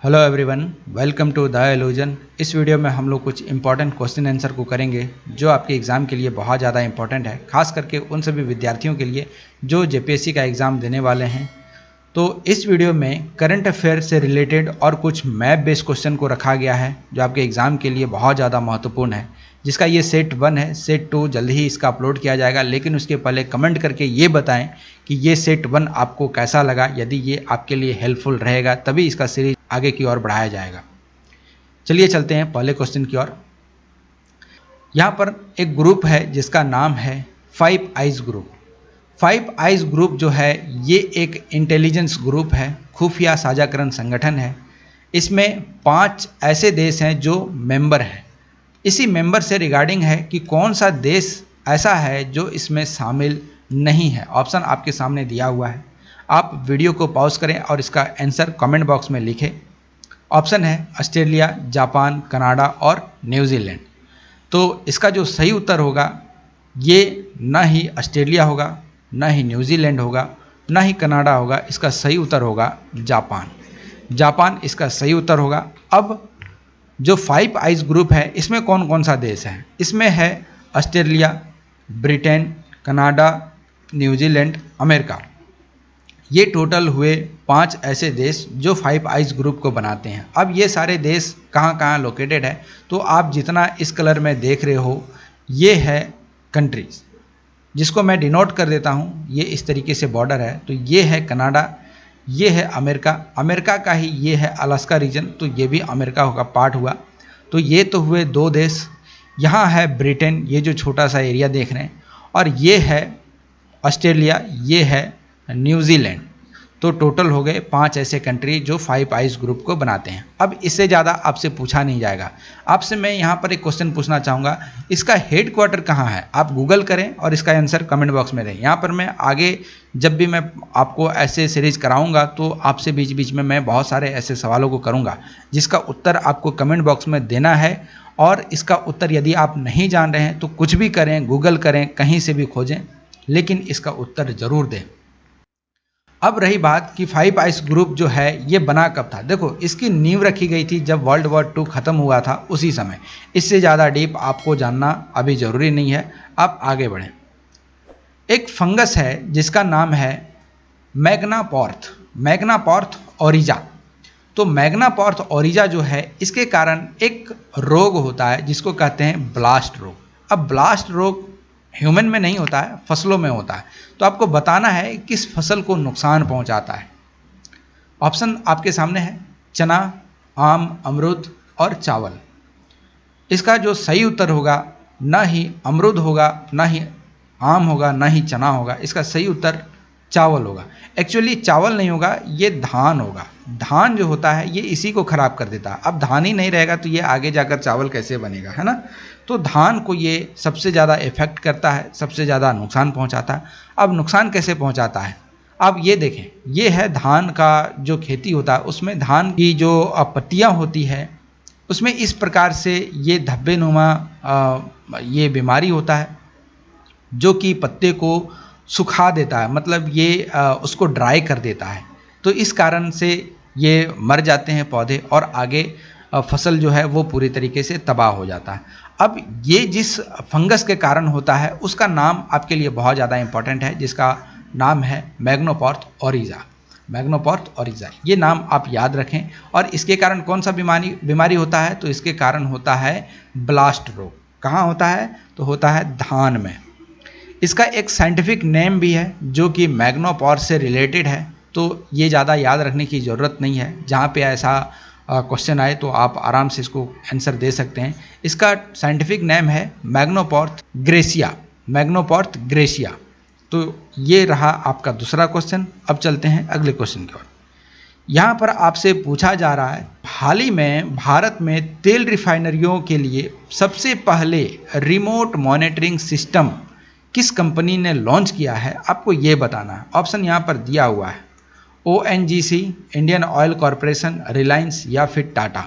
Hello everyone, welcome to the illusion. इस video में हम लोग कुछ इंपॉर्टेंट क्वेश्चन आंसर को करेंगे जो आपके एग्ज़ाम के लिए बहुत ज़्यादा इंपॉर्टेंट है, खास करके उन सभी विद्यार्थियों के लिए जो जेपीएससी का एग्ज़ाम देने वाले हैं। तो इस वीडियो में करंट अफेयर से रिलेटेड और कुछ मैप बेस्ड क्वेश्चन को रखा गया है जो आपके एग्ज़ाम के लिए बहुत ज़्यादा महत्वपूर्ण है, जिसका ये सेट 1 है। सेट 2 जल्द ही इसका अपलोड किया जाएगा, लेकिन उसके पहले कमेंट करके ये बताएं कि ये सेट 1 आपको कैसा लगा। यदि ये आपके लिए हेल्पफुल रहेगा तभी इसका सीरीज आगे की ओर बढ़ाया जाएगा। चलिए चलते हैं पहले क्वेश्चन की ओर। यहाँ पर एक ग्रुप है जिसका नाम है 5 आइज ग्रुप। 5 आइज ग्रुप जो है ये एक इंटेलिजेंस ग्रुप है, खुफिया साझाकरण संगठन है। इसमें 5 ऐसे देश हैं जो मेंबर हैं। इसी मेंबर से रिगार्डिंग है कि कौन सा देश ऐसा है जो इसमें शामिल नहीं है। ऑप्शन आपके सामने दिया हुआ है, आप वीडियो को पॉज करें और इसका आंसर कमेंट बॉक्स में लिखें। ऑप्शन है ऑस्ट्रेलिया, जापान, कनाडा और न्यूजीलैंड। तो इसका जो सही उत्तर होगा ये ना ही ऑस्ट्रेलिया होगा, ना ही न्यूजीलैंड होगा, ना ही कनाडा होगा। इसका सही उत्तर होगा जापान। जापान इसका सही उत्तर होगा। अब जो 5 आइज ग्रुप है इसमें कौन कौन सा देश है? इसमें है Australia, Britain, Canada, New Zealand, America. ये टोटल हुए 5 ऐसे देश जो 5 आइज ग्रुप को बनाते हैं। अब ये सारे देश कहाँ कहाँ लोकेटेड है, तो आप जितना इस कलर में देख रहे हो ये है कंट्रीज, जिसको मैं डिनोट कर देता हूँ। ये इस तरीके से बॉर्डर है, तो ये है कनाडा, ये है अमेरिका, अमेरिका का ही ये है अलास्का रीजन, तो ये भी अमेरिका का पार्ट हुआ। तो ये तो हुए 2 देश। यहाँ है ब्रिटेन, ये जो छोटा सा एरिया देख रहे हैं, और ये है ऑस्ट्रेलिया, ये है न्यूजीलैंड। तो टोटल हो गए 5 ऐसे कंट्री जो 5 आइज ग्रुप को बनाते हैं। अब इससे ज़्यादा आपसे पूछा नहीं जाएगा। आपसे मैं यहाँ पर एक क्वेश्चन पूछना चाहूँगा, इसका हेड क्वार्टर कहाँ है? आप गूगल करें और इसका आंसर कमेंट बॉक्स में दें। यहाँ पर मैं आगे जब भी मैं आपको ऐसे सीरीज कराऊँगा तो आपसे बीच बीच में मैं बहुत सारे ऐसे सवालों को करूँगा जिसका उत्तर आपको कमेंट बॉक्स में देना है। और इसका उत्तर यदि आप नहीं जान रहे हैं तो कुछ भी करें, गूगल करें, कहीं से भी खोजें, लेकिन इसका उत्तर ज़रूर दें। अब रही बात कि 5 आइज ग्रुप जो है ये बना कब था। देखो, इसकी नींव रखी गई थी जब वर्ल्ड वॉर 2 खत्म हुआ था, उसी समय। इससे ज़्यादा डीप आपको जानना अभी ज़रूरी नहीं है, आप आगे बढ़ें। एक फंगस है जिसका नाम है मैग्नापॉर्थ, मैग्नापॉर्थ ओरिजा। तो मैग्नापॉर्थ ओरिजा जो है इसके कारण एक रोग होता है जिसको कहते हैं ब्लास्ट रोग। अब ब्लास्ट रोग ह्यूमन में नहीं होता है, फसलों में होता है। तो आपको बताना है किस फसल को नुकसान पहुंचाता है। ऑप्शन आपके सामने है चना, आम, अमरूद और चावल। इसका जो सही उत्तर होगा ना ही अमरूद होगा, ना ही आम होगा, ना ही चना होगा। इसका सही उत्तर चावल होगा। एक्चुअली चावल नहीं होगा, ये धान होगा। धान जो होता है ये इसी को खराब कर देता है। अब धान ही नहीं रहेगा तो ये आगे जाकर चावल कैसे बनेगा, है ना? तो धान को ये सबसे ज़्यादा इफेक्ट करता है, सबसे ज़्यादा नुकसान पहुंचाता है। अब नुकसान कैसे पहुंचाता है, अब ये देखें। ये है धान का जो खेती होता है, उसमें धान की जो पत्तियाँ होती है उसमें इस प्रकार से ये धब्बे नुमा ये बीमारी होता है जो कि पत्ते को सुखा देता है, मतलब ये उसको ड्राई कर देता है। तो इस कारण से ये मर जाते हैं पौधे और आगे फसल जो है वो पूरी तरीके से तबाह हो जाता है। अब ये जिस फंगस के कारण होता है उसका नाम आपके लिए बहुत ज़्यादा इंपॉर्टेंट है, जिसका नाम है मैग्नापॉर्थ ओरिजा। मैग्नापॉर्थ ओरिजा ये नाम आप याद रखें। और इसके कारण कौन सा बीमारी होता है, तो इसके कारण होता है ब्लास्ट रोग। कहाँ होता है, तो होता है धान में। इसका एक साइंटिफिक नेम भी है जो कि मैग्नापॉर्थ से रिलेटेड है, तो ये ज़्यादा याद रखने की ज़रूरत नहीं है। जहाँ पे ऐसा क्वेश्चन आए तो आप आराम से इसको आंसर दे सकते हैं। इसका साइंटिफिक नेम है मैग्नापॉर्थ ग्रेसिया, मैग्नापॉर्थ ग्रेसिया। तो ये रहा आपका दूसरा क्वेश्चन। अब चलते हैं अगले क्वेश्चन की ओर। यहाँ पर आपसे पूछा जा रहा है, हाल ही में भारत में तेल रिफाइनरियों के लिए सबसे पहले रिमोट मॉनिटरिंग सिस्टम किस कंपनी ने लॉन्च किया है, आपको ये बताना है। ऑप्शन यहाँ पर दिया हुआ है ONGC, Indian oil corporation, Reliance या फिर टाटा।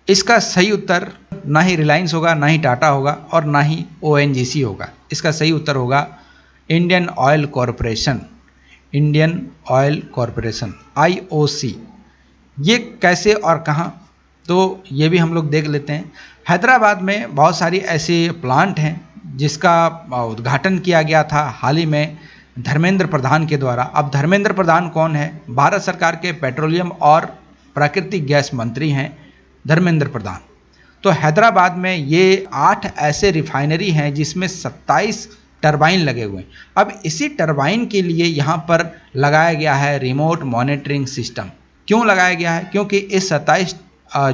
इसका सही उत्तर ना ही रिलायंस होगा, ना ही टाटा होगा और ना ही ONGC होगा। इसका सही उत्तर होगा Indian oil corporation, Indian oil corporation IOC। ये कैसे और कहाँ, तो ये भी हम लोग देख लेते हैं। हैदराबाद में बहुत सारी ऐसे प्लांट हैं जिसका उद्घाटन किया गया था हाल ही में धर्मेंद्र प्रधान के द्वारा। अब धर्मेंद्र प्रधान कौन है? भारत सरकार के पेट्रोलियम और प्राकृतिक गैस मंत्री हैं धर्मेंद्र प्रधान। तो हैदराबाद में ये 8 ऐसे रिफाइनरी हैं जिसमें 27 टरबाइन लगे हुए हैं। अब इसी टरबाइन के लिए यहाँ पर लगाया गया है रिमोट मॉनिटरिंग सिस्टम। क्यों लगाया गया है? क्योंकि इस 27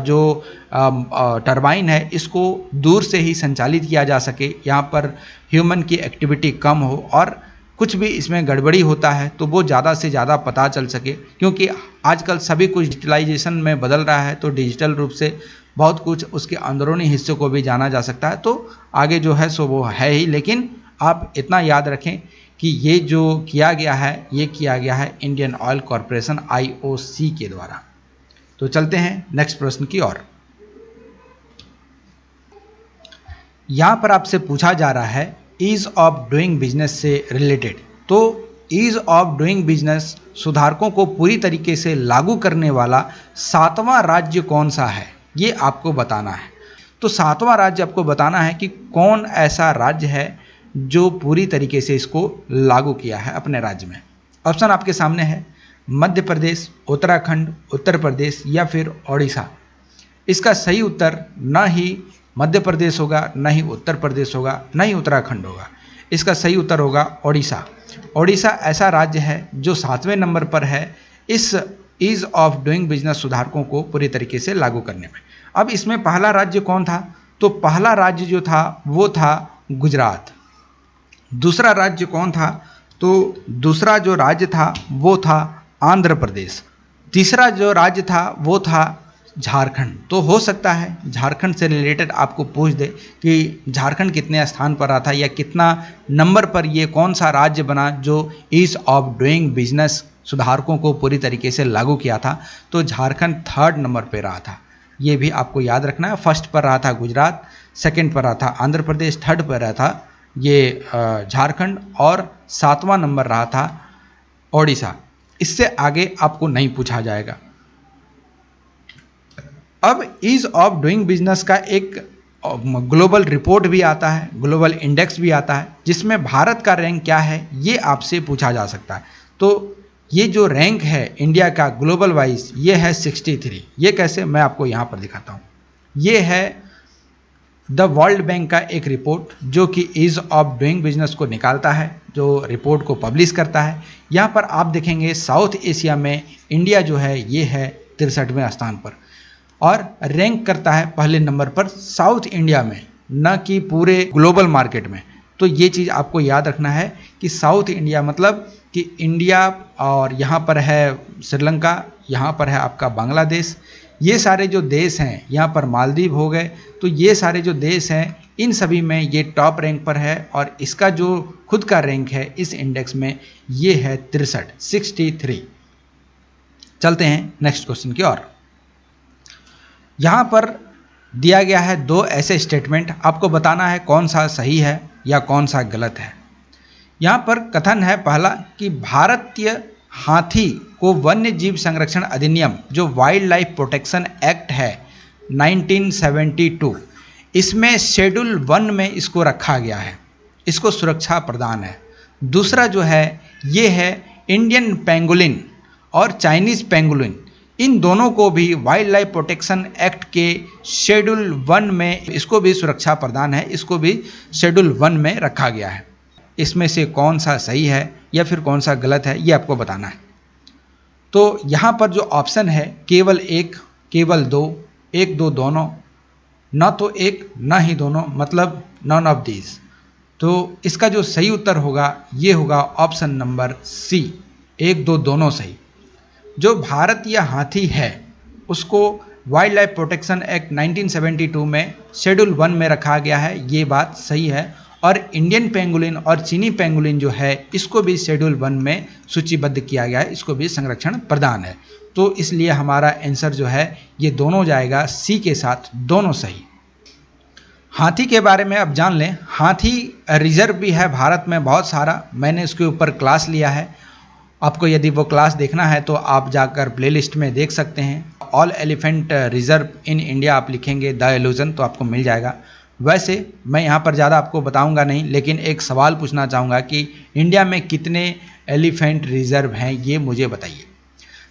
जो टरबाइन है इसको दूर से ही संचालित किया जा सके, यहाँ पर ह्यूमन की एक्टिविटी कम हो और कुछ भी इसमें गड़बड़ी होता है तो वो ज़्यादा से ज़्यादा पता चल सके। क्योंकि आजकल सभी कुछ डिजिटलाइजेशन में बदल रहा है, तो डिजिटल रूप से बहुत कुछ उसके अंदरूनी हिस्सों को भी जाना जा सकता है। तो आगे जो है सो वो है ही, लेकिन आप इतना याद रखें कि ये जो किया गया है ये किया गया है इंडियन ऑयल कॉरपोरेशन IOC के द्वारा। तो चलते हैं नेक्स्ट प्रश्न की ओर। यहां पर आपसे पूछा जा रहा है ईज ऑफ डूइंग बिजनेस से रिलेटेड। तो ईज ऑफ डूइंग बिजनेस सुधारकों को पूरी तरीके से लागू करने वाला 7वां राज्य कौन सा है, ये आपको बताना है। तो 7वां राज्य आपको बताना है कि कौन ऐसा राज्य है जो पूरी तरीके से इसको लागू किया है अपने राज्य में। ऑप्शन आपके सामने है, मध्य प्रदेश, उत्तराखंड, उत्तर प्रदेश या फिर ओडिशा। इसका सही उत्तर न ही मध्य प्रदेश होगा, न ही उत्तर प्रदेश होगा, न ही उत्तराखंड होगा। इसका सही उत्तर होगा ओडिशा। ओडिशा ऐसा राज्य है जो 7वें नंबर पर है इस ईज ऑफ डूइंग बिजनेस सुधारकों को पूरी तरीके से लागू करने में। अब इसमें पहला राज्य कौन था? तो पहला राज्य जो था वो था गुजरात। दूसरा राज्य कौन था? तो दूसरा जो राज्य था वो था आंध्र प्रदेश। तीसरा जो राज्य था वो था झारखंड। तो हो सकता है झारखंड से रिलेटेड आपको पूछ दे कि झारखंड कितने स्थान पर रहा था या कितना नंबर पर ये कौन सा राज्य बना जो ईज ऑफ डूइंग बिजनेस सुधारकों को पूरी तरीके से लागू किया था। तो झारखंड 3rd नंबर पर रहा था, ये भी आपको याद रखना है। फर्स्ट पर रहा था गुजरात, सेकंड पर रहा था आंध्र प्रदेश, 3rd पर रहा था ये झारखंड और 7वां नंबर रहा था ओडिशा। इससे आगे आपको नहीं पूछा जाएगा। अब ईज ऑफ डूइंग बिजनेस का एक ग्लोबल रिपोर्ट भी आता है, ग्लोबल इंडेक्स भी आता है, जिसमें भारत का रैंक क्या है ये आपसे पूछा जा सकता है। तो ये जो रैंक है इंडिया का ग्लोबल वाइज ये है 63। ये कैसे, मैं आपको यहाँ पर दिखाता हूँ। ये है द वर्ल्ड बैंक का एक रिपोर्ट जो कि ईज ऑफ डूइंग बिजनेस को निकालता है, जो रिपोर्ट को पब्लिश करता है। यहाँ पर आप देखेंगे साउथ एशिया में इंडिया जो है ये है 63वें स्थान पर और रैंक करता है पहले नंबर पर साउथ इंडिया में, न कि पूरे ग्लोबल मार्केट में। तो ये चीज़ आपको याद रखना है कि साउथ इंडिया मतलब कि इंडिया, और यहाँ पर है श्रीलंका, यहाँ पर है आपका बांग्लादेश, ये सारे जो देश हैं, यहाँ पर मालदीव हो गए। तो ये सारे जो देश हैं इन सभी में ये टॉप रैंक पर है और इसका जो खुद का रैंक है इस इंडेक्स में ये है 63। चलते हैं नेक्स्ट क्वेश्चन की ओर। यहाँ पर दिया गया है 2 ऐसे स्टेटमेंट, आपको बताना है कौन सा सही है या कौन सा गलत है। यहाँ पर कथन है पहला कि भारतीय हाथी को वन्य जीव संरक्षण अधिनियम जो वाइल्ड लाइफ प्रोटेक्शन एक्ट है 1972, इसमें शेड्यूल 1 में इसको रखा गया है, इसको सुरक्षा प्रदान है। दूसरा जो है ये है इंडियन पेंगुलिन और चाइनीज़ पेंगुलिन, इन दोनों को भी वाइल्ड लाइफ प्रोटेक्शन एक्ट के शेड्यूल 1 में इसको भी सुरक्षा प्रदान है, इसको भी शेड्यूल 1 में रखा गया है। इसमें से कौन सा सही है या फिर कौन सा गलत है ये आपको बताना है। तो यहाँ पर जो ऑप्शन है केवल 1, केवल 2, 1, 2 दोनों, न तो एक न ही दोनों, मतलब नॉन ऑफ दीज। तो इसका जो सही उत्तर होगा ये होगा ऑप्शन नंबर सी, 1, 2 दोनों सही। जो भारतीय हाथी है उसको वाइल्ड लाइफ प्रोटेक्शन एक्ट 1972 में शेड्यूल 1 में रखा गया है, ये बात सही है। और इंडियन पेंगुलिन और चीनी पेंगुलिन जो है इसको भी शेड्यूल 1 में सूचीबद्ध किया गया है, इसको भी संरक्षण प्रदान है। तो इसलिए हमारा आंसर जो है ये दोनों जाएगा सी के साथ, दोनों सही। हाथी के बारे में अब जान लें। हाथी रिजर्व भी है भारत में बहुत सारा, मैंने इसके ऊपर क्लास लिया है। आपको यदि वो क्लास देखना है तो आप जाकर प्लेलिस्ट में देख सकते हैं। All elephant reserve in India आप लिखेंगे द इल्यूजन तो आपको मिल जाएगा। वैसे मैं यहाँ पर ज़्यादा आपको बताऊंगा नहीं, लेकिन एक सवाल पूछना चाहूँगा कि इंडिया में कितने एलिफेंट रिजर्व हैं ये मुझे बताइए।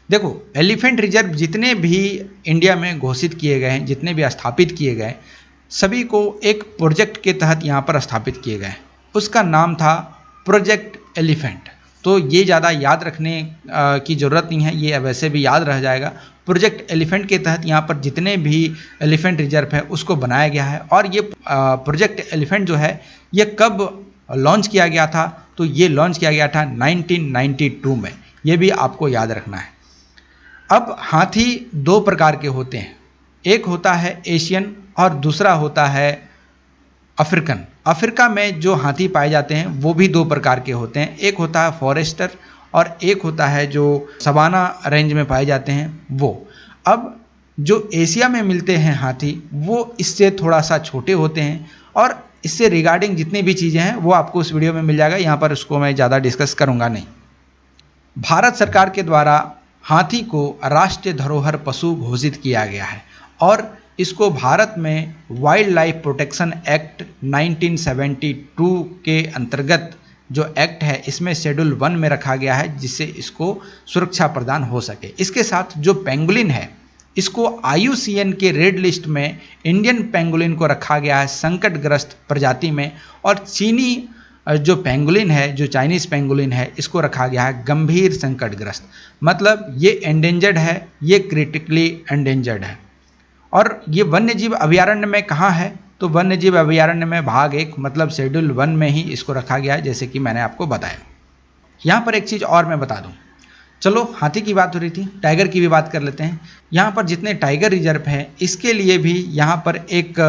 देखो, एलिफेंट रिजर्व जितने भी इंडिया में घोषित किए गए हैं, जितने भी स्थापित किए गए, सभी को एक प्रोजेक्ट के तहत यहाँ पर स्थापित किए गए। उसका नाम था प्रोजेक्ट एलिफेंट। तो ये ज़्यादा याद रखने की ज़रूरत नहीं है, ये वैसे भी याद रह जाएगा। प्रोजेक्ट एलिफेंट के तहत यहाँ पर जितने भी एलिफेंट रिजर्व है उसको बनाया गया है। और ये प्रोजेक्ट एलिफेंट जो है ये कब लॉन्च किया गया था, तो ये लॉन्च किया गया था 1992 में। ये भी आपको याद रखना है। अब हाथी दो प्रकार के होते हैं, एक होता है एशियन और दूसरा होता है अफ्रीकन। अफ्रीका में जो हाथी पाए जाते हैं वो भी दो प्रकार के होते हैं, एक होता है फॉरेस्टर और एक होता है जो सवाना रेंज में पाए जाते हैं वो। अब जो एशिया में मिलते हैं हाथी वो इससे थोड़ा सा छोटे होते हैं और इससे रिगार्डिंग जितनी भी चीज़ें हैं वो आपको उस वीडियो में मिल जाएगा, यहाँ पर उसको मैं ज़्यादा डिस्कस करूँगा नहीं। भारत सरकार के द्वारा हाथी को राष्ट्रीय धरोहर पशु घोषित किया गया है और इसको भारत में वाइल्ड लाइफ प्रोटेक्शन एक्ट 1972 के अंतर्गत जो एक्ट है इसमें शेड्यूल 1 में रखा गया है, जिससे इसको सुरक्षा प्रदान हो सके। इसके साथ जो पेंगुलिन है इसको IUCN के रेड लिस्ट में इंडियन पेंगुलिन को रखा गया है संकटग्रस्त प्रजाति में, और चीनी जो पेंगुलिन है, जो चाइनीज़ पेंगुलिन है, इसको रखा गया है गंभीर संकटग्रस्त। मतलब ये एंडेंजर्ड है, ये क्रिटिकली एंडेंजर्ड है। और ये वन्य जीव अभयारण्य में कहाँ है, तो वन्य जीव अभयारण्य में भाग 1 मतलब शेड्यूल 1 में ही इसको रखा गया है, जैसे कि मैंने आपको बताया। यहाँ पर एक चीज़ और मैं बता दूँ, चलो हाथी की बात हो रही थी, टाइगर की भी बात कर लेते हैं। यहाँ पर जितने टाइगर रिजर्व हैं इसके लिए भी यहाँ पर एक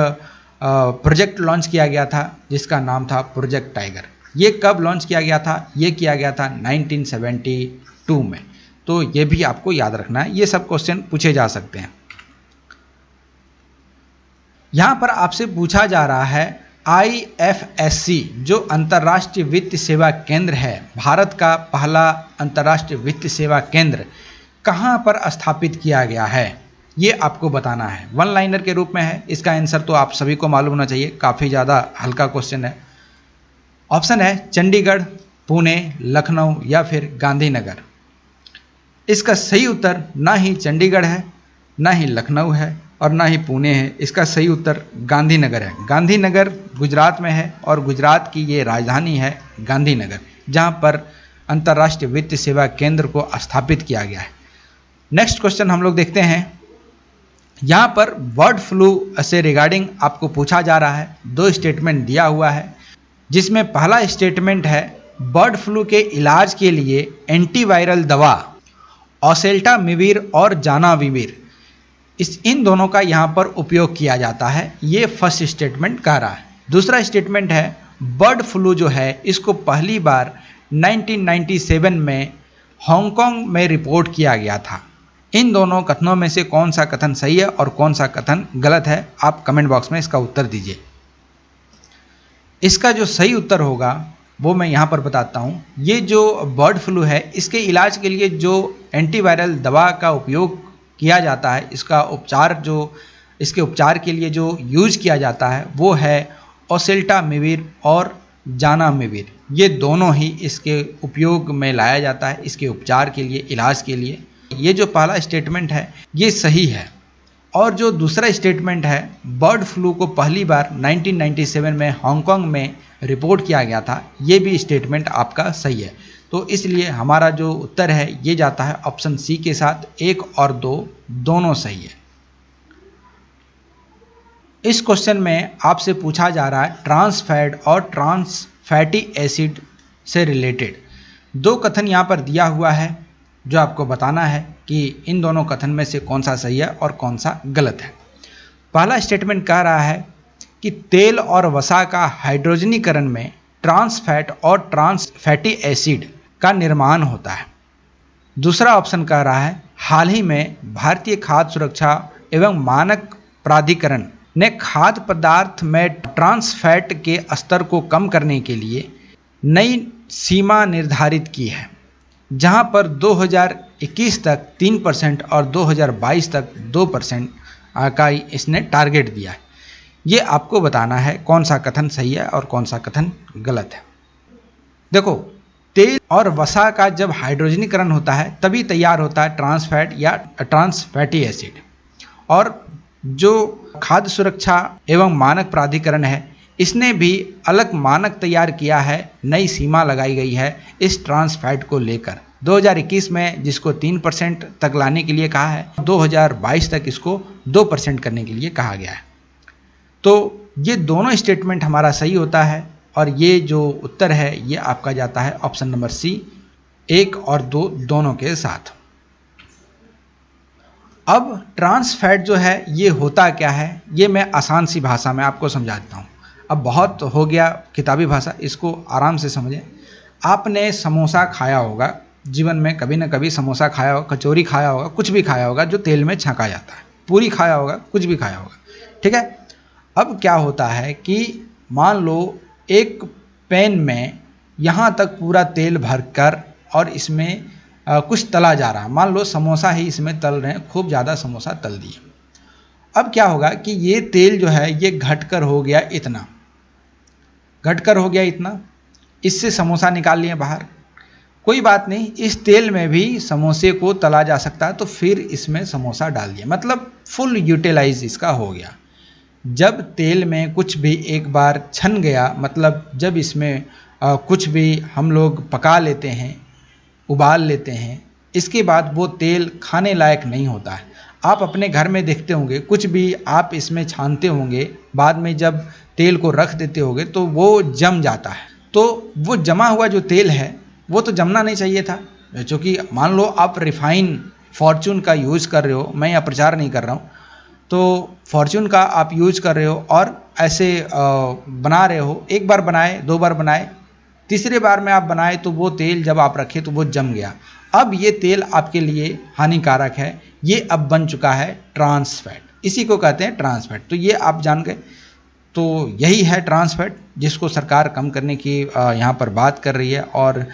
प्रोजेक्ट लॉन्च किया गया था जिसका नाम था प्रोजेक्ट टाइगर। ये कब लॉन्च किया गया था, ये किया गया था 1972 में। तो ये भी आपको याद रखना है, ये सब क्वेश्चन पूछे जा सकते हैं। यहाँ पर आपसे पूछा जा रहा है IFSC जो अंतर्राष्ट्रीय वित्त सेवा केंद्र है, भारत का पहला अंतर्राष्ट्रीय वित्त सेवा केंद्र कहाँ पर स्थापित किया गया है, ये आपको बताना है। वन लाइनर के रूप में है, इसका आंसर तो आप सभी को मालूम होना चाहिए, काफ़ी ज़्यादा हल्का क्वेश्चन है। ऑप्शन है चंडीगढ़, पुणे, लखनऊ या फिर गांधीनगर। इसका सही उत्तर ना ही चंडीगढ़ है, ना ही लखनऊ है और ना ही पुणे है। इसका सही उत्तर गांधीनगर है। गांधीनगर गुजरात में है और गुजरात की ये राजधानी है गांधीनगर, जहाँ पर अंतर्राष्ट्रीय वित्त सेवा केंद्र को स्थापित किया गया है। नेक्स्ट क्वेश्चन हम लोग देखते हैं। यहाँ पर बर्ड फ्लू से रिगार्डिंग आपको पूछा जा रहा है। 2 स्टेटमेंट दिया हुआ है, जिसमें पहला स्टेटमेंट है बर्ड फ्लू के इलाज के लिए एंटीवायरल दवा ओसेल्टामिविर और जानाविविर इन दोनों का यहाँ पर उपयोग किया जाता है। ये फर्स्ट स्टेटमेंट कह रहा है। दूसरा स्टेटमेंट है बर्ड फ्लू जो है इसको पहली बार 1997 में हांगकांग में रिपोर्ट किया गया था। इन दोनों कथनों में से कौन सा कथन सही है और कौन सा कथन गलत है, आप कमेंट बॉक्स में इसका उत्तर दीजिए। इसका जो सही उत्तर होगा वो मैं यहाँ पर बताता हूँ। ये जो बर्ड फ्लू है इसके इलाज के लिए जो एंटीवायरल दवा का उपयोग किया जाता है, इसका उपचार जो इसके उपचार के लिए जो यूज किया जाता है वो है ओसेल्टामिविर और जानामिविर। ये दोनों ही इसके उपयोग में लाया जाता है, इसके उपचार के लिए, इलाज के लिए। ये जो पहला स्टेटमेंट है ये सही है। और जो दूसरा स्टेटमेंट है बर्ड फ्लू को पहली बार 1997 में हांगकांग में रिपोर्ट किया गया था, ये भी स्टेटमेंट आपका सही है। तो इसलिए हमारा जो उत्तर है ये जाता है ऑप्शन सी के साथ। 1 और 2 दोनों सही है। इस क्वेश्चन में आपसे पूछा जा रहा है ट्रांस फैट और ट्रांस फैटी एसिड से रिलेटेड 2 कथन यहाँ पर दिया हुआ है, जो आपको बताना है कि इन दोनों कथन में से कौन सा सही है और कौन सा गलत है। पहला स्टेटमेंट कह रहा है कि तेल और वसा का हाइड्रोजनीकरण में ट्रांस फैट और ट्रांस फैटी एसिड का निर्माण होता है। दूसरा ऑप्शन कह रहा है हाल ही में भारतीय खाद्य सुरक्षा एवं मानक प्राधिकरण ने खाद्य पदार्थ में ट्रांस फैट के स्तर को कम करने के लिए नई सीमा निर्धारित की है, जहां पर 2021 तक 3% और 2022 तक 2% का इसने टारगेट दिया है। ये आपको बताना है कौन सा कथन सही है और कौन सा कथन गलत है। देखो, तेल और वसा का जब हाइड्रोजनीकरण होता है तभी तैयार होता है ट्रांस फैट या ट्रांस फैटी एसिड। और जो खाद्य सुरक्षा एवं मानक प्राधिकरण है, इसने भी अलग मानक तैयार किया है, नई सीमा लगाई गई है इस ट्रांस फैट को लेकर। 2021 में जिसको 3% तक लाने के लिए कहा है, 2022 तक इसको 2% करने के लिए कहा गया है। तो ये दोनों स्टेटमेंट हमारा सही होता है और ये जो उत्तर है ये आपका जाता है ऑप्शन नंबर सी, 1 और 2 दोनों के साथ। अब ट्रांस फैट जो है ये होता क्या है, ये मैं आसान सी भाषा में आपको समझाता हूँ। अब बहुत हो गया किताबी भाषा, इसको आराम से समझें। आपने समोसा खाया होगा जीवन में, कभी ना कभी समोसा खाया होगा, कचौरी खाया होगा, कुछ भी खाया होगा जो तेल में छका जाता है, पूरी खाया होगा, कुछ भी खाया होगा, ठीक है। अब क्या होता है कि मान लो एक पैन में यहाँ तक पूरा तेल भरकर और इसमें कुछ तला जा रहा है, मान लो समोसा ही इसमें तल रहे हैं, खूब ज़्यादा समोसा तल दिए। अब क्या होगा कि ये तेल जो है ये घटकर हो गया इतना, घटकर हो गया इतना, इससे समोसा निकाल लिए बाहर। कोई बात नहीं, इस तेल में भी समोसे को तला जा सकता है, तो फिर इसमें समोसा डाल दिया, मतलब फुल यूटिलाइज इसका हो गया। जब तेल में कुछ भी एक बार छन गया, मतलब जब इसमें कुछ भी हम लोग पका लेते हैं, उबाल लेते हैं, इसके बाद वो तेल खाने लायक नहीं होता है। आप अपने घर में देखते होंगे, कुछ भी आप इसमें छानते होंगे, बाद में जब तेल को रख देते होंगे तो वो जम जाता है। तो वो जमा हुआ जो तेल है वो तो जमना नहीं चाहिए था, क्योंकि मान लो आप रिफाइन फॉर्चून का यूज़ कर रहे हो, मैं यहाँ प्रचार नहीं कर रहा हूँ, तो फॉर्चून का आप यूज कर रहे हो और ऐसे बना रहे हो, एक बार बनाए, 2 बार बनाए, तीसरे बार में आप बनाए तो वो तेल जब आप रखे तो वो जम गया। अब ये तेल आपके लिए हानिकारक है, ये अब बन चुका है ट्रांस फैट, इसी को कहते हैं ट्रांस फैट। तो ये आप जान गए, तो यही है ट्रांस फैट जिसको सरकार कम करने की यहाँ पर बात कर रही है। और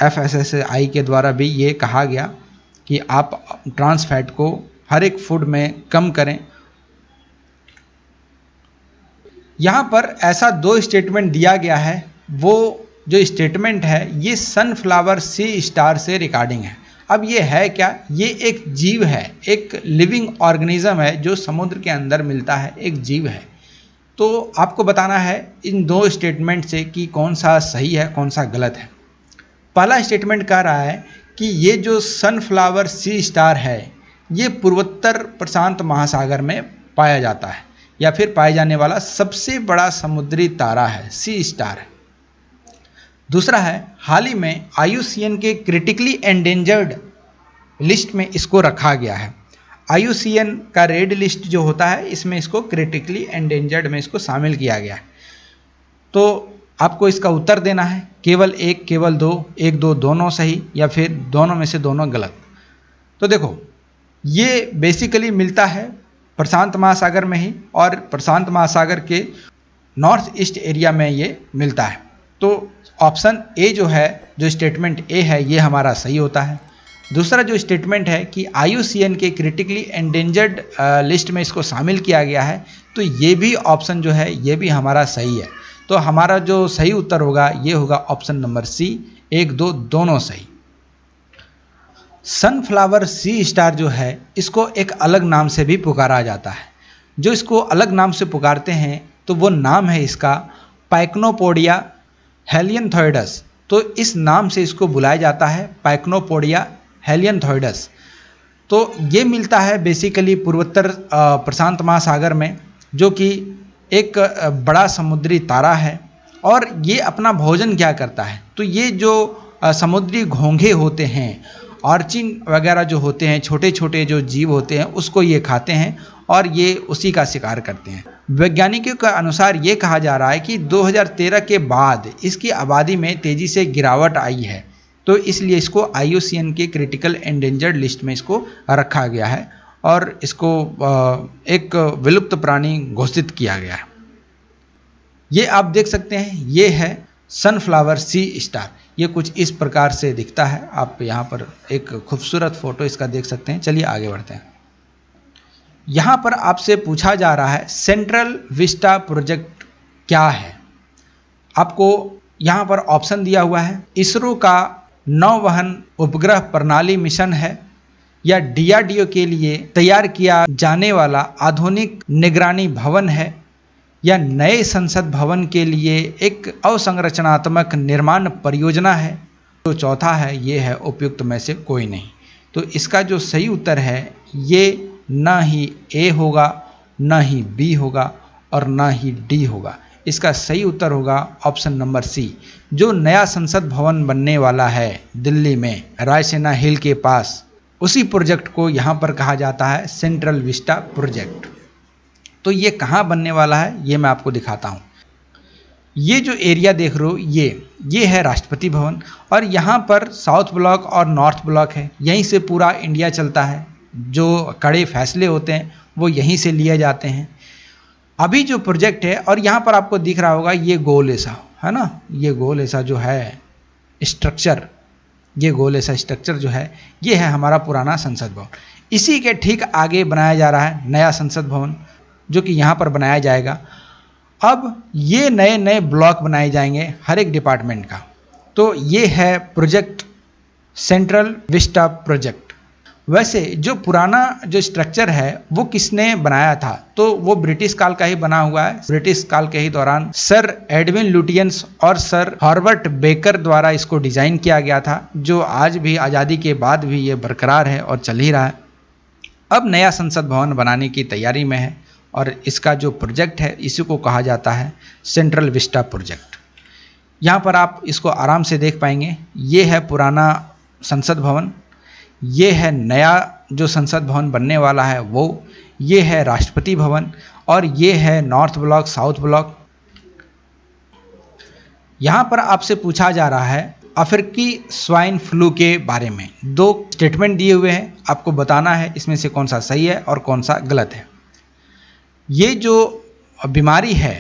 FSSAI के द्वारा भी ये कहा गया कि आप ट्रांस फैट को हर एक फूड में कम करें। यहाँ पर ऐसा 2 स्टेटमेंट दिया गया है, वो जो स्टेटमेंट है ये सनफ्लावर सी स्टार से रिकॉर्डिंग है। अब ये है क्या, ये एक जीव है, एक लिविंग ऑर्गेनिज्म है जो समुद्र के अंदर मिलता है, एक जीव है। तो आपको बताना है इन 2 स्टेटमेंट से कि कौन सा सही है कौन सा गलत है। पहला स्टेटमेंट कह रहा है कि ये जो सनफ्लावर सी स्टार है ये पूर्वोत्तर प्रशांत महासागर में पाया जाता है या फिर पाए जाने वाला सबसे बड़ा समुद्री तारा है, सी स्टार है। दूसरा है, हाल ही में IUCN के क्रिटिकली एंडेंजर्ड लिस्ट में इसको रखा गया है। IUCN का रेड लिस्ट जो होता है इसमें इसको क्रिटिकली एंडेंजर्ड में इसको शामिल किया गया है। तो आपको इसका उत्तर देना है, केवल 1, केवल 2, 1, 2 दोनों सही या फिर दोनों में से दोनों गलत। तो देखो, ये बेसिकली मिलता है प्रशांत महासागर में ही, और प्रशांत महासागर के नॉर्थ ईस्ट एरिया में ये मिलता है। तो ऑप्शन ए जो है, जो स्टेटमेंट ए है, ये हमारा सही होता है। दूसरा जो स्टेटमेंट है कि IUCN के क्रिटिकली एंडेंजर्ड लिस्ट में इसको शामिल किया गया है, तो ये भी ऑप्शन जो है ये भी हमारा सही है। तो हमारा जो सही उत्तर होगा ये होगा ऑप्शन नंबर सी, 1, 2 दोनों सही। सनफ्लावर सी स्टार जो है इसको एक अलग नाम से भी पुकारा जाता है। जो इसको अलग नाम से पुकारते हैं तो वो नाम है इसका पाइक्नोपोडिया हेलियंथोइडस। तो इस नाम से इसको बुलाया जाता है, पाइक्नोपोडिया हेलियंथोइडस। तो ये मिलता है बेसिकली पूर्वोत्तर प्रशांत महासागर में, जो कि एक बड़ा समुद्री तारा है। और ये अपना भोजन क्या करता है, तो ये जो समुद्री घोंघे होते हैं, ऑर्चिन वगैरह जो होते हैं, छोटे छोटे जो जीव होते हैं, उसको ये खाते हैं और ये उसी का शिकार करते हैं। वैज्ञानिकों के अनुसार ये कहा जा रहा है कि 2013 के बाद इसकी आबादी में तेज़ी से गिरावट आई है, तो इसलिए इसको IUCN के क्रिटिकल एंडेंजर्ड लिस्ट में इसको रखा गया है और इसको एक विलुप्त प्राणी घोषित किया गया है। ये आप देख सकते हैं, ये है सनफ्लावर सी स्टार। ये कुछ इस प्रकार से दिखता है। आप यहाँ पर एक खूबसूरत फोटो इसका देख सकते हैं। चलिए आगे बढ़ते हैं। यहाँ पर आपसे पूछा जा रहा है सेंट्रल विस्टा प्रोजेक्ट क्या है। आपको यहाँ पर ऑप्शन दिया हुआ है, इसरो का नौवहन उपग्रह प्रणाली मिशन है, या DRDO के लिए तैयार किया जाने वाला आधुनिक निगरानी भवन है, या नए संसद भवन के लिए एक अवसंरचनात्मक निर्माण परियोजना है। तो चौथा है, ये है उपयुक्त में से कोई नहीं। तो इसका जो सही उत्तर है ये ना ही A होगा, ना ही B होगा और ना ही D होगा। इसका सही उत्तर होगा ऑप्शन नंबर C। जो नया संसद भवन बनने वाला है दिल्ली में रायसेना हिल के पास, उसी प्रोजेक्ट को यहाँ पर कहा जाता है सेंट्रल विस्टा प्रोजेक्ट। तो ये कहाँ बनने वाला है ये मैं आपको दिखाता हूँ। ये जो एरिया देख रहे हो ये है राष्ट्रपति भवन, और यहाँ पर साउथ ब्लॉक और नॉर्थ ब्लॉक है। यहीं से पूरा इंडिया चलता है। जो कड़े फैसले होते हैं वो यहीं से लिए जाते हैं। अभी जो प्रोजेक्ट है, और यहाँ पर आपको दिख रहा होगा ये गोल ऐसा है ना, ये गोल ऐसा जो है स्ट्रक्चर, ये गोल ऐसा स्ट्रक्चर जो है ये है हमारा पुराना संसद भवन। इसी के ठीक आगे बनाया जा रहा है नया संसद भवन, जो कि यहाँ पर बनाया जाएगा। अब ये नए नए ब्लॉक बनाए जाएंगे हर एक डिपार्टमेंट का। तो ये है प्रोजेक्ट सेंट्रल विस्टा प्रोजेक्ट। वैसे जो पुराना जो स्ट्रक्चर है वो किसने बनाया था, तो वो ब्रिटिश काल का ही बना हुआ है। ब्रिटिश काल के ही दौरान सर एडविन लुटियंस और सर हॉर्बर्ट बेकर द्वारा इसको डिजाइन किया गया था, जो आज भी आज़ादी के बाद भी ये बरकरार है और चल ही रहा है। अब नया संसद भवन बनाने की तैयारी में है, और इसका जो प्रोजेक्ट है इसी को कहा जाता है सेंट्रल विस्टा प्रोजेक्ट। यहाँ पर आप इसको आराम से देख पाएंगे। ये है पुराना संसद भवन, ये है नया जो संसद भवन बनने वाला है वो, ये है राष्ट्रपति भवन, और ये है नॉर्थ ब्लॉक साउथ ब्लॉक। यहाँ पर आपसे पूछा जा रहा है अफ्रीकी स्वाइन फ्लू के बारे में। 2 स्टेटमेंट दिए हुए हैं, आपको बताना है इसमें से कौन सा सही है और कौन सा गलत है। ये जो बीमारी है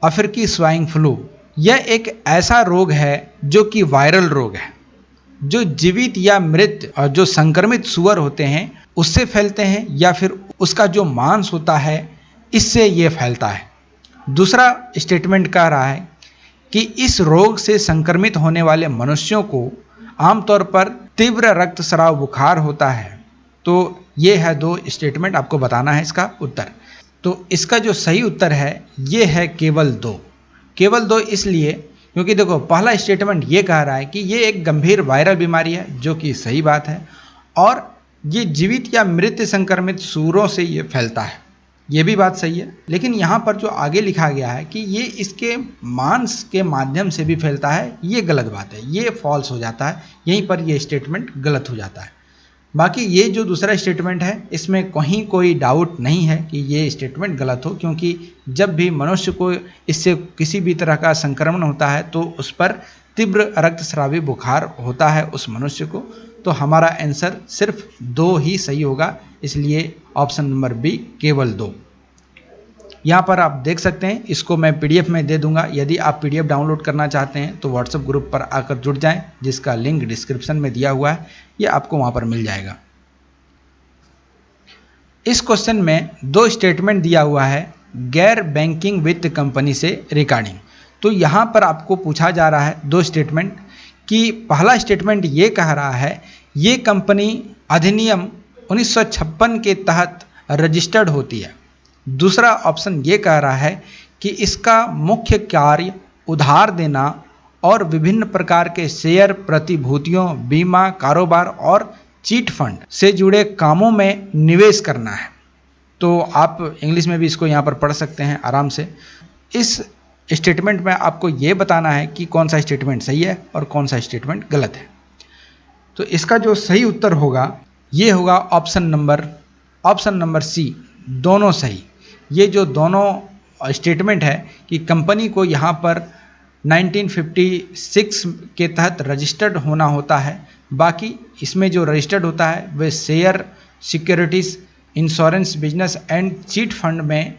अफ्रीकी स्वाइन फ्लू, यह एक ऐसा रोग है जो कि वायरल रोग है, जो जीवित या मृत और जो संक्रमित सूअर होते हैं उससे फैलते हैं, या फिर उसका जो मांस होता है इससे ये फैलता है। दूसरा स्टेटमेंट कह रहा है कि इस रोग से संक्रमित होने वाले मनुष्यों को आमतौर पर तीव्र रक्तस्राव बुखार होता है। तो ये है 2 स्टेटमेंट, आपको बताना है इसका उत्तर। तो इसका जो सही उत्तर है ये है केवल 2। केवल 2 इसलिए क्योंकि देखो पहला स्टेटमेंट ये कह रहा है कि ये एक गंभीर वायरल बीमारी है, जो कि सही बात है, और ये जीवित या मृत संक्रमित सूअरों से ये फैलता है, ये भी बात सही है। लेकिन यहाँ पर जो आगे लिखा गया है कि ये इसके मांस के माध्यम से भी फैलता है, ये गलत बात है, ये फॉल्स हो जाता है। यहीं पर ये स्टेटमेंट गलत हो जाता है। बाकी ये जो दूसरा स्टेटमेंट है इसमें कहीं कोई डाउट नहीं है कि ये स्टेटमेंट गलत हो, क्योंकि जब भी मनुष्य को इससे किसी भी तरह का संक्रमण होता है तो उस पर तीव्र रक्तस्रावी बुखार होता है उस मनुष्य को। तो हमारा आंसर सिर्फ 2 ही सही होगा, इसलिए ऑप्शन नंबर बी केवल 2। यहाँ पर आप देख सकते हैं, इसको मैं PDF में दे दूंगा। यदि आप PDF डाउनलोड करना चाहते हैं तो व्हाट्सएप ग्रुप पर आकर जुड़ जाएं, जिसका लिंक डिस्क्रिप्शन में दिया हुआ है, ये आपको वहाँ पर मिल जाएगा। इस क्वेश्चन में 2 स्टेटमेंट दिया हुआ है गैर बैंकिंग वित्त कंपनी से रिगार्डिंग। तो यहाँ पर आपको पूछा जा रहा है 2 स्टेटमेंट कि पहला स्टेटमेंट ये कह रहा है ये कंपनी अधिनियम 1956 के तहत रजिस्टर्ड होती है। दूसरा ऑप्शन ये कह रहा है कि इसका मुख्य कार्य उधार देना और विभिन्न प्रकार के शेयर प्रतिभूतियों, बीमा, कारोबार और चीट फंड से जुड़े कामों में निवेश करना है। तो आप इंग्लिश में भी इसको यहाँ पर पढ़ सकते हैं आराम से। इस स्टेटमेंट में आपको ये बताना है कि कौन सा स्टेटमेंट सही है और कौन सा स्टेटमेंट गलत है। तो इसका जो सही उत्तर होगा ये होगा ऑप्शन नंबर सी, दोनों सही। ये जो दोनों स्टेटमेंट है कि कंपनी को यहाँ पर 1956 के तहत रजिस्टर्ड होना होता है, बाकी इसमें जो रजिस्टर्ड होता है वह share, securities, insurance, business and chit fund में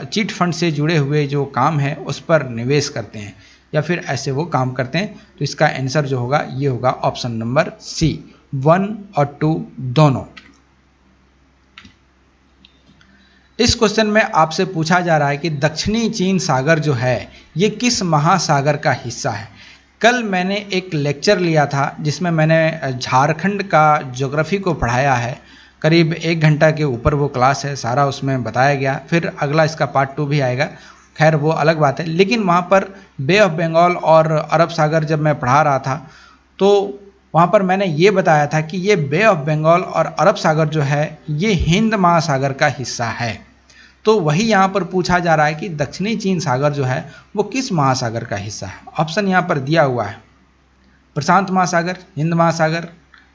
चीट फंड से जुड़े हुए जो काम है उस पर निवेश करते हैं। या फिर ऐसे वो काम करते हैं। तो इसका आंसर जो होगा ये होगा ऑप्शन नंबर सी, 1 और 2 दोनों। इस क्वेश्चन में आपसे पूछा जा रहा है कि दक्षिणी चीन सागर जो है ये किस महासागर का हिस्सा है। कल मैंने एक लेक्चर लिया था जिसमें मैंने झारखंड का ज्योग्राफी को पढ़ाया है, करीब 1 घंटा के ऊपर वो क्लास है, सारा उसमें बताया गया। फिर अगला इसका पार्ट 2 भी आएगा, खैर वो अलग बात है। लेकिन वहाँ पर बे ऑफ बंगाल और अरब सागर जब मैं पढ़ा रहा था तो वहाँ पर मैंने ये बताया था कि ये बे ऑफ बंगाल और अरब सागर जो है ये हिंद महासागर का हिस्सा है। तो वही यहाँ पर पूछा जा रहा है कि दक्षिणी चीन सागर जो है वो किस महासागर का हिस्सा है। ऑप्शन यहाँ पर दिया हुआ है, प्रशांत महासागर, हिंद महासागर,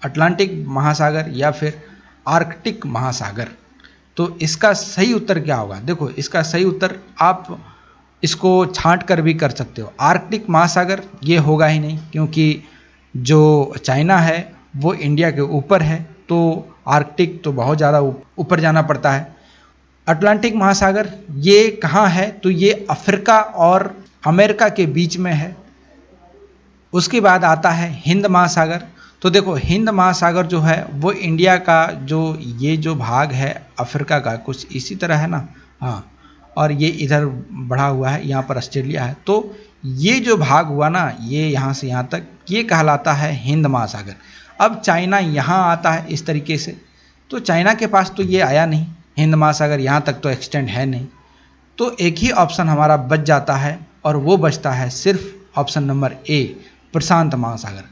अटलांटिक महासागर या फिर आर्कटिक महासागर। तो इसका सही उत्तर क्या होगा? देखो इसका सही उत्तर आप इसको छांट कर भी कर सकते हो। आर्कटिक महासागर ये होगा ही नहीं, क्योंकि जो चाइना है वो इंडिया के ऊपर है, तो आर्कटिक तो बहुत ज़्यादा ऊपर जाना पड़ता है। अटलांटिक महासागर ये कहाँ है? तो ये अफ्रीका और अमेरिका के बीच में है। उसके बाद आता है हिंद महासागर। तो देखो हिंद महासागर जो है वो इंडिया का जो ये जो भाग है अफ्रीका का कुछ इसी तरह है ना, हाँ, और ये इधर बढ़ा हुआ है, यहाँ पर ऑस्ट्रेलिया है। तो ये जो भाग हुआ ना, ये यहाँ से यहाँ तक, ये कहलाता है हिंद महासागर। अब चाइना यहाँ आता है इस तरीके से, तो चाइना के पास तो ये आया नहीं, हिंद महासागर यहाँ तक तो एक्सटेंड है नहीं। तो एक ही ऑप्शन हमारा बच जाता है और वो बचता है सिर्फ ऑप्शन नंबर ए, प्रशांत महासागर।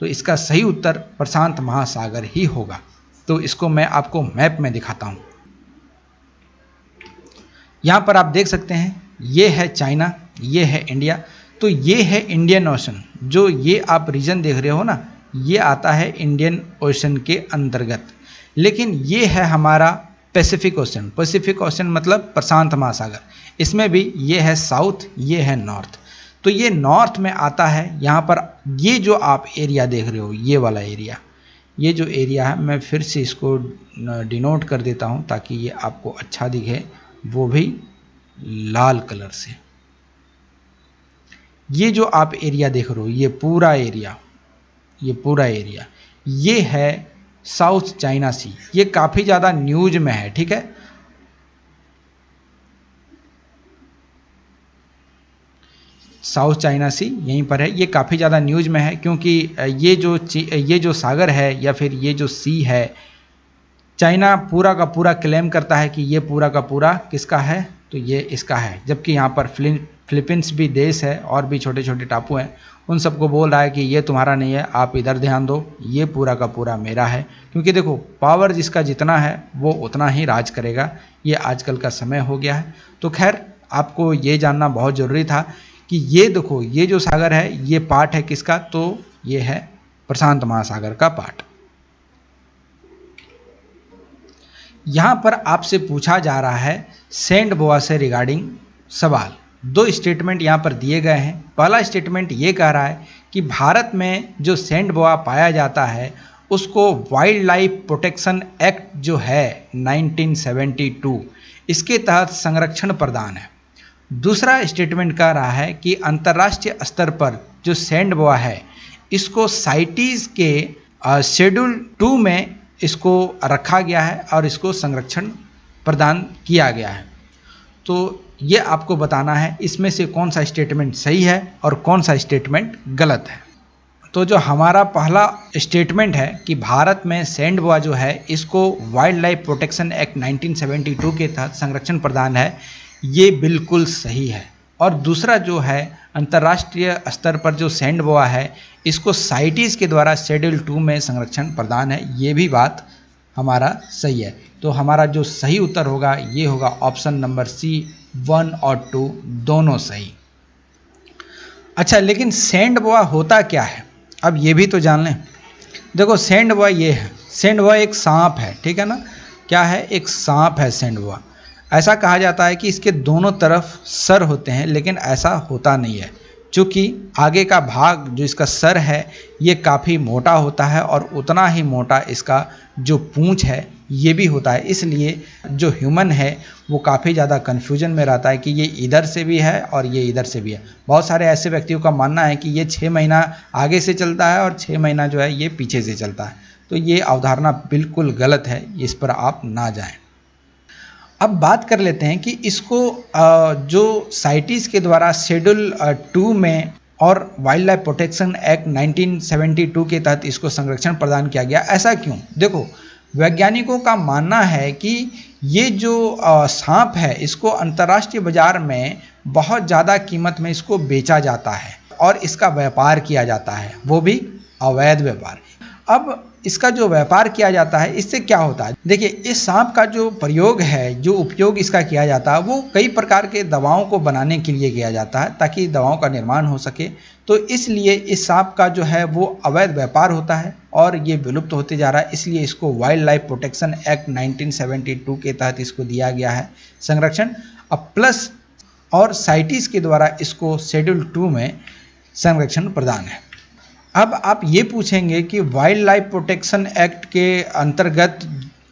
तो इसका सही उत्तर प्रशांत महासागर ही होगा। तो इसको मैं आपको मैप में दिखाता हूँ। यहाँ पर आप देख सकते हैं ये है चाइना, ये है इंडिया। तो ये है इंडियन ओशन, जो ये आप रीजन देख रहे हो ना, ये आता है इंडियन ओशन के अंतर्गत। लेकिन ये है हमारा पैसिफिक ओशन। पैसिफिक ओशन मतलब प्रशांत महासागर। इसमें भी ये है साउथ, ये है नॉर्थ। तो ये नॉर्थ में आता है। यहाँ पर ये जो आप एरिया देख रहे हो, ये वाला एरिया, ये जो एरिया है, मैं फिर से इसको डिनोट कर देता हूँ ताकि ये आपको अच्छा दिखे, वो भी लाल कलर से। ये जो आप एरिया देख रहे हो, ये पूरा एरिया, ये पूरा एरिया, ये है साउथ चाइना सी। ये काफ़ी ज़्यादा न्यूज में है, ठीक है। साउथ चाइना सी यहीं पर है, ये काफ़ी ज़्यादा न्यूज में है, क्योंकि ये जो सागर है या फिर ये जो सी है, चाइना पूरा का पूरा क्लेम करता है कि ये पूरा का पूरा किसका है, तो ये इसका है। जबकि यहाँ पर फिलीपींस भी देश है और भी छोटे छोटे टापू हैं, उन सबको बोल रहा है कि ये तुम्हारा नहीं है, आप इधर ध्यान दो, ये पूरा का पूरा मेरा है। क्योंकि देखो पावर जिसका जितना है वो उतना ही राज करेगा, ये आजकल का समय हो गया है। तो खैर आपको ये जानना बहुत ज़रूरी था कि ये देखो ये जो सागर है ये पार्ट है किसका, तो ये है प्रशांत महासागर का पार्ट। यहाँ पर आपसे पूछा जा रहा है सेंट बोआ से रिगार्डिंग सवाल। 2 स्टेटमेंट यहाँ पर दिए गए हैं। पहला स्टेटमेंट ये कह रहा है कि भारत में जो सेंट बोआ पाया जाता है उसको वाइल्ड लाइफ प्रोटेक्शन एक्ट जो है 1972, इसके तहत संरक्षण प्रदान है। दूसरा स्टेटमेंट कह रहा है कि अंतर्राष्ट्रीय स्तर पर जो सेंट बोआ है इसको साइटीज़ के शेड्यूल 2 में इसको रखा गया है और इसको संरक्षण प्रदान किया गया है। तो ये आपको बताना है इसमें से कौन सा स्टेटमेंट सही है और कौन सा स्टेटमेंट गलत है। तो जो हमारा पहला स्टेटमेंट है कि भारत में सेंट बोआ जो है इसको वाइल्ड लाइफ प्रोटेक्शन एक्ट 1972 के तहत संरक्षण प्रदान है, ये बिल्कुल सही है। और दूसरा जो है अंतर्राष्ट्रीय स्तर पर जो सेंट बोआ है इसको साइटीज़ के द्वारा शेड्यूल 2 में संरक्षण प्रदान है, ये भी बात हमारा सही है। तो हमारा जो सही उत्तर होगा ये होगा ऑप्शन नंबर सी, 1 और 2 दोनों सही। अच्छा, लेकिन सेंट बोआ होता क्या है, अब ये भी तो जान लें। देखो सेंट बोआ ये है, सेंट बोआ एक सांप है, ठीक है ना। क्या है? एक सांप है सेंट बोआ। ऐसा कहा जाता है कि इसके दोनों तरफ सर होते हैं, लेकिन ऐसा होता नहीं है, क्योंकि आगे का भाग जो इसका सर है ये काफ़ी मोटा होता है और उतना ही मोटा इसका जो पूंछ है ये भी होता है। इसलिए जो ह्यूमन है वो काफ़ी ज़्यादा कन्फ्यूजन में रहता है कि ये इधर से भी है और ये इधर से भी है। बहुत सारे ऐसे व्यक्तियों का मानना है कि ये 6 महीना आगे से चलता है और 6 महीना जो है ये पीछे से चलता है। तो ये अवधारणा बिल्कुल गलत है, इस पर आप ना जाएं। अब बात कर लेते हैं कि इसको जो साइटीज़ के द्वारा शेड्यूल 2 में और वाइल्ड लाइफ प्रोटेक्शन एक्ट 1972 के तहत इसको संरक्षण प्रदान किया गया, ऐसा क्यों? देखो, वैज्ञानिकों का मानना है कि ये जो सांप है इसको अंतर्राष्ट्रीय बाजार में बहुत ज़्यादा कीमत में इसको बेचा जाता है और इसका व्यापार किया जाता है, वो भी अवैध व्यापार। अब इसका जो व्यापार किया जाता है इससे क्या होता है? देखिए, इस सांप का जो प्रयोग है, जो उपयोग इसका किया जाता है, वो कई प्रकार के दवाओं को बनाने के लिए किया जाता है ताकि दवाओं का निर्माण हो सके। तो इसलिए इस सांप का जो है वो अवैध व्यापार होता है और ये विलुप्त होते जा रहा है। इसलिए इसको वाइल्ड लाइफ प्रोटेक्शन एक्ट 1972 के तहत इसको दिया गया है संरक्षण। अब प्लस और साइटीज़ के द्वारा इसको शेड्यूल 2 में संरक्षण प्रदान है। अब आप ये पूछेंगे कि वाइल्ड लाइफ प्रोटेक्शन एक्ट के अंतर्गत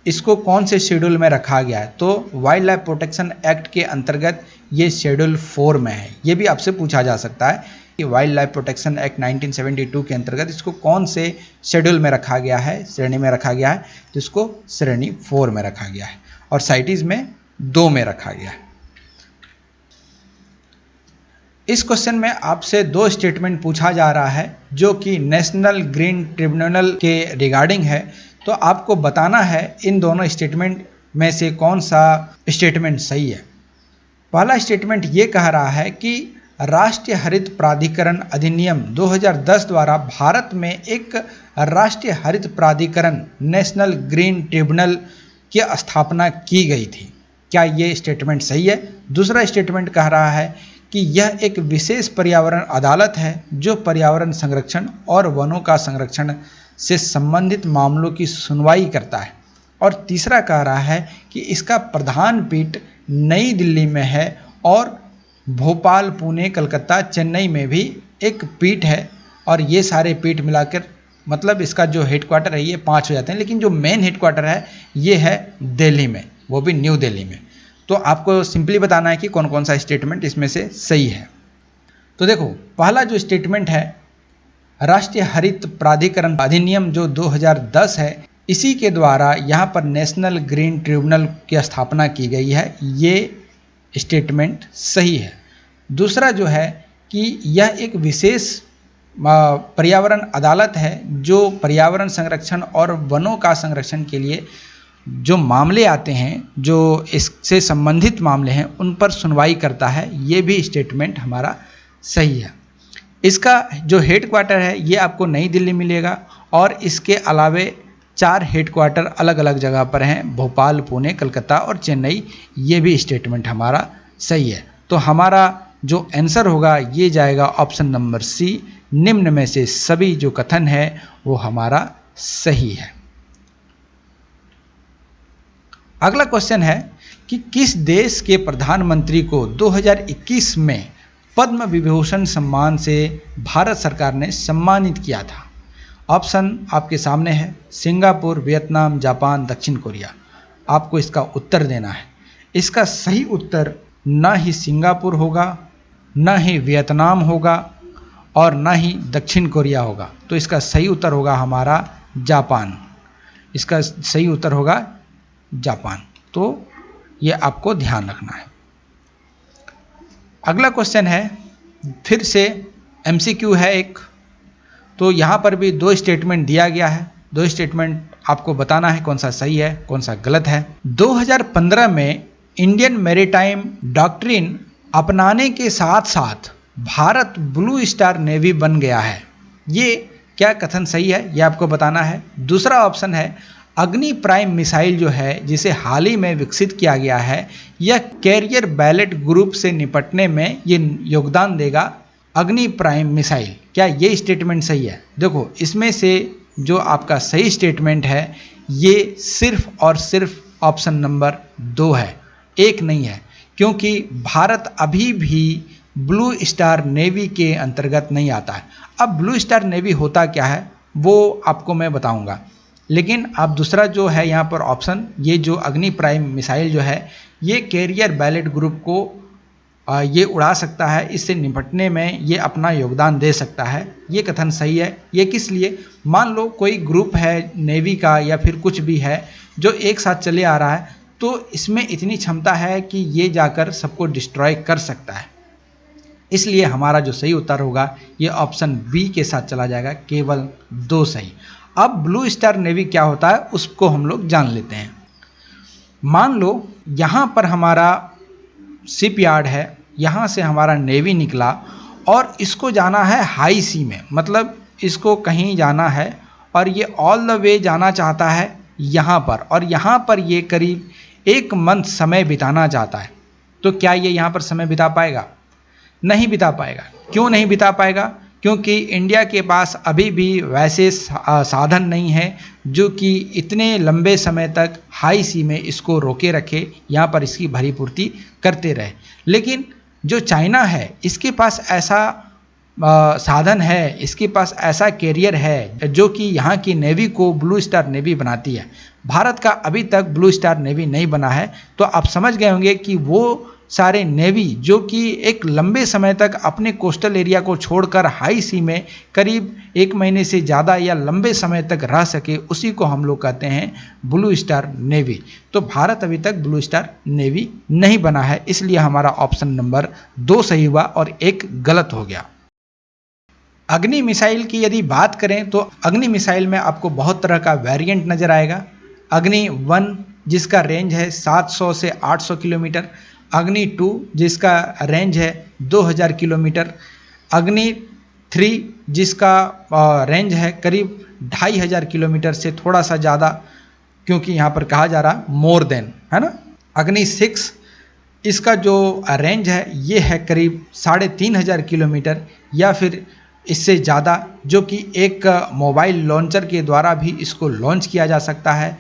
इसको कौन से शेड्यूल में रखा गया है? तो वाइल्ड लाइफ प्रोटेक्शन एक्ट के अंतर्गत ये शेड्यूल 4 में है। ये भी आपसे पूछा जा सकता है कि वाइल्ड लाइफ प्रोटेक्शन एक्ट 1972 के अंतर्गत इसको कौन से शेड्यूल में रखा गया है, श्रेणी में रखा गया है? तो इसको श्रेणी 4 में रखा गया है और साइटीज़ में 2 में रखा गया है। इस क्वेश्चन में आपसे 2 स्टेटमेंट पूछा जा रहा है जो कि नेशनल ग्रीन ट्रिब्यूनल के रिगार्डिंग है। तो आपको बताना है इन दोनों स्टेटमेंट में से कौन सा स्टेटमेंट सही है। पहला स्टेटमेंट ये कह रहा है कि राष्ट्रीय हरित प्राधिकरण अधिनियम 2010 द्वारा भारत में एक राष्ट्रीय हरित प्राधिकरण नेशनल ग्रीन ट्रिब्यूनल की स्थापना की गई थी। क्या ये स्टेटमेंट सही है? दूसरा स्टेटमेंट कह रहा है कि यह एक विशेष पर्यावरण अदालत है जो पर्यावरण संरक्षण और वनों का संरक्षण से संबंधित मामलों की सुनवाई करता है। और तीसरा कह रहा है कि इसका प्रधान पीठ नई दिल्ली में है और भोपाल, पुणे, कलकत्ता, चेन्नई में भी एक पीठ है। और ये सारे पीठ मिलाकर मतलब इसका जो हेडक्वार्टर है ये 5 हो जाते हैं, लेकिन जो मेन हेडक्वार्टर है ये है दिल्ली में, वो भी न्यू दिल्ली में। तो आपको सिंपली बताना है कि कौन कौन सा स्टेटमेंट इसमें से सही है। तो देखो, पहला जो स्टेटमेंट है राष्ट्रीय हरित प्राधिकरण अधिनियम जो 2010 है, इसी के द्वारा यहाँ पर नेशनल ग्रीन ट्रिब्यूनल की स्थापना की गई है, ये स्टेटमेंट सही है। दूसरा जो है कि यह एक विशेष पर्यावरण अदालत है जो पर्यावरण संरक्षण और वनों का संरक्षण के लिए जो मामले आते हैं, जो इससे संबंधित मामले हैं, उन पर सुनवाई करता है। ये भी स्टेटमेंट हमारा सही है। इसका जो हेडक्वार्टर है ये आपको नई दिल्ली मिलेगा और इसके अलावे 4 हेडक्वार्टर अलग अलग जगह पर हैं, भोपाल, पुणे, कलकत्ता और चेन्नई। ये भी स्टेटमेंट हमारा सही है। तो हमारा जो आंसर होगा ये जाएगा ऑप्शन नंबर सी, निम्न में से सभी जो कथन है वो हमारा सही है। अगला क्वेश्चन है कि किस देश के प्रधानमंत्री को 2021 में पद्म विभूषण सम्मान से भारत सरकार ने सम्मानित किया था? ऑप्शन आपके सामने है, सिंगापुर, वियतनाम, जापान, दक्षिण कोरिया। आपको इसका उत्तर देना है। इसका सही उत्तर ना ही सिंगापुर होगा, ना ही वियतनाम होगा और ना ही दक्षिण कोरिया होगा। तो इसका सही उत्तर होगा हमारा जापान। इसका सही उत्तर होगा जापान। तो ये आपको ध्यान रखना है। अगला क्वेश्चन है, फिर से MCQ है एक। तो यहाँ पर भी 2 स्टेटमेंट दिया गया है। 2 स्टेटमेंट आपको बताना है कौन सा सही है, कौन सा गलत है। 2015 में इंडियन मैरीटाइम डॉक्ट्रिन अपनाने के साथ साथ भारत ब्लू स्टार नेवी बन गया है। ये क्या कथन सही है, ये आपको बताना है। दूसरा ऑप्शन है, अग्नि प्राइम मिसाइल जो है जिसे हाल ही में विकसित किया गया है, यह कैरियर बैलेट ग्रुप से निपटने में ये योगदान देगा। अग्नि प्राइम मिसाइल, क्या ये स्टेटमेंट सही है? देखो, इसमें से जो आपका सही स्टेटमेंट है ये सिर्फ और सिर्फ ऑप्शन नंबर 2 है, 1 नहीं है, क्योंकि भारत अभी भी ब्लू स्टार नेवी के अंतर्गत नहीं आता है। अब ब्लू स्टार नेवी होता क्या है वो आपको मैं बताऊंगा, लेकिन अब दूसरा जो है यहाँ पर ऑप्शन, ये जो अग्नि प्राइम मिसाइल जो है ये कैरियर बैलेट ग्रुप को ये उड़ा सकता है, इससे निपटने में ये अपना योगदान दे सकता है। ये कथन सही है। ये किस लिए? मान लो कोई ग्रुप है नेवी का या फिर कुछ भी है जो एक साथ चले आ रहा है, तो इसमें इतनी क्षमता है कि ये जाकर सबको डिस्ट्रॉय कर सकता है। इसलिए हमारा जो सही उत्तर होगा ये ऑप्शन बी के साथ चला जाएगा, केवल 2 सही। अब ब्लू स्टार नेवी क्या होता है उसको हम लोग जान लेते हैं। मान लो यहाँ पर हमारा शिपयार्ड है, यहाँ से हमारा नेवी निकला और इसको जाना है हाई सी में, मतलब इसको कहीं जाना है और ये ऑल द वे जाना चाहता है यहाँ पर, और यहाँ पर ये करीब 1 मंथ समय बिताना चाहता है। तो क्या ये यहाँ पर समय बिता पाएगा? नहीं बिता पाएगा। क्यों नहीं बिता पाएगा? क्योंकि इंडिया के पास अभी भी वैसे साधन नहीं है जो कि इतने लंबे समय तक हाई सी में इसको रोके रखे, यहाँ पर इसकी भरी पूर्ति करते रहे। लेकिन जो चाइना है इसके पास ऐसा साधन है, इसके पास ऐसा कैरियर है जो कि यहाँ की नेवी को ब्लू स्टार नेवी बनाती है। भारत का अभी तक ब्लू स्टार नेवी नहीं बना है। तो आप समझ गए होंगे कि वो सारे नेवी जो कि एक लंबे समय तक अपने कोस्टल एरिया को छोड़कर हाई सी में करीब 1 महीने से ज़्यादा या लंबे समय तक रह सके, उसी को हम लोग कहते हैं ब्लू स्टार नेवी। तो भारत अभी तक ब्लू स्टार नेवी नहीं बना है, इसलिए हमारा ऑप्शन नंबर 2 सही हुआ और 1 गलत हो गया। अग्नि मिसाइल की यदि बात करें तो अग्नि मिसाइल में आपको बहुत तरह का वेरिएंट नज़र आएगा। अग्नि 1 जिसका रेंज है 700 से 800 किलोमीटर, अग्नि 2 जिसका रेंज है 2000 किलोमीटर, अग्नि 3 जिसका रेंज है करीब 2500 किलोमीटर से थोड़ा सा ज़्यादा, क्योंकि यहाँ पर कहा जा रहा मोर देन, है ना। अग्नि 6 इसका जो रेंज है ये है करीब 3500 किलोमीटर या फिर इससे ज़्यादा, जो कि एक मोबाइल लॉन्चर के द्वारा भी इसको लॉन्च किया जा सकता है।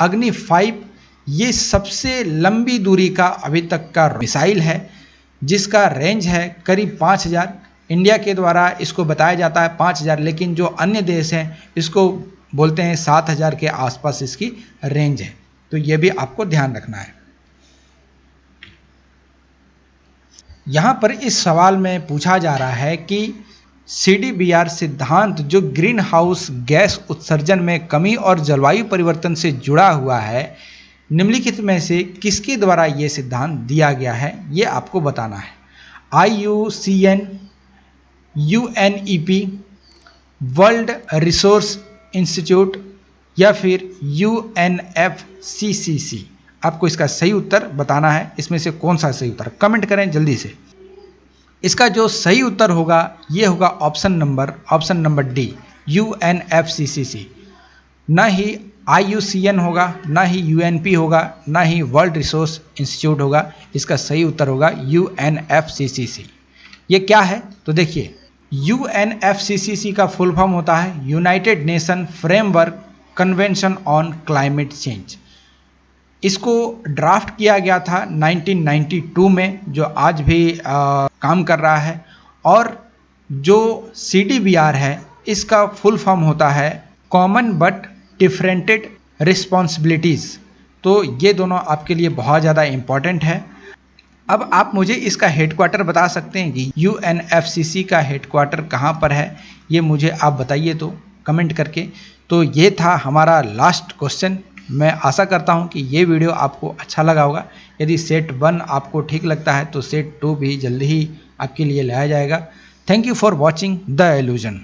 अग्नि 5 ये सबसे लंबी दूरी का अभी तक का मिसाइल है जिसका रेंज है करीब 5000। इंडिया के द्वारा इसको बताया जाता है 5000, लेकिन जो अन्य देश हैं इसको बोलते हैं 7000 के आसपास इसकी रेंज है। तो ये भी आपको ध्यान रखना है। यहाँ पर इस सवाल में पूछा जा रहा है कि CDBR सिद्धांत जो ग्रीन हाउस गैस उत्सर्जन में कमी और जलवायु परिवर्तन से जुड़ा हुआ है, निम्नलिखित में से किसके द्वारा ये सिद्धांत दिया गया है, ये आपको बताना है। IUCN, UNEP, world resource institute या फिर UNFCCC। आपको इसका सही उत्तर बताना है। इसमें से कौन सा सही उत्तर, कमेंट करें जल्दी से। इसका जो सही उत्तर होगा ये होगा ऑप्शन नंबर डी, UNFCCC। ना ही IUCN होगा, ना ही UNP होगा, ना ही वर्ल्ड रिसोर्स इंस्टीट्यूट होगा। इसका सही उत्तर होगा UNFCCC। ये क्या है तो देखिए, UNFCCC का फुल फॉर्म होता है United nation framework convention on climate change. इसको ड्राफ्ट किया गया था 1992 में, जो आज भी काम कर रहा है। और जो CDBR है इसका फुल फॉर्म होता है कॉमन बट डिफरेंटेड रिस्पॉन्सिबिलिटीज़। तो ये दोनों आपके लिए बहुत ज़्यादा इम्पॉर्टेंट है। अब आप मुझे इसका हेडक्वार्टर बता सकते हैं कि UNFCCC का हेडक्वार्टर कहाँ पर है, ये मुझे आप बताइए तो कमेंट करके। तो ये था हमारा लास्ट क्वेश्चन। मैं आशा करता हूँ कि ये वीडियो आपको अच्छा लगा होगा। यदि सेट 1 आपको ठीक लगता है तो सेट 2 भी जल्दी ही आपके लिए लाया जाएगा। Thank you for watching the illusion.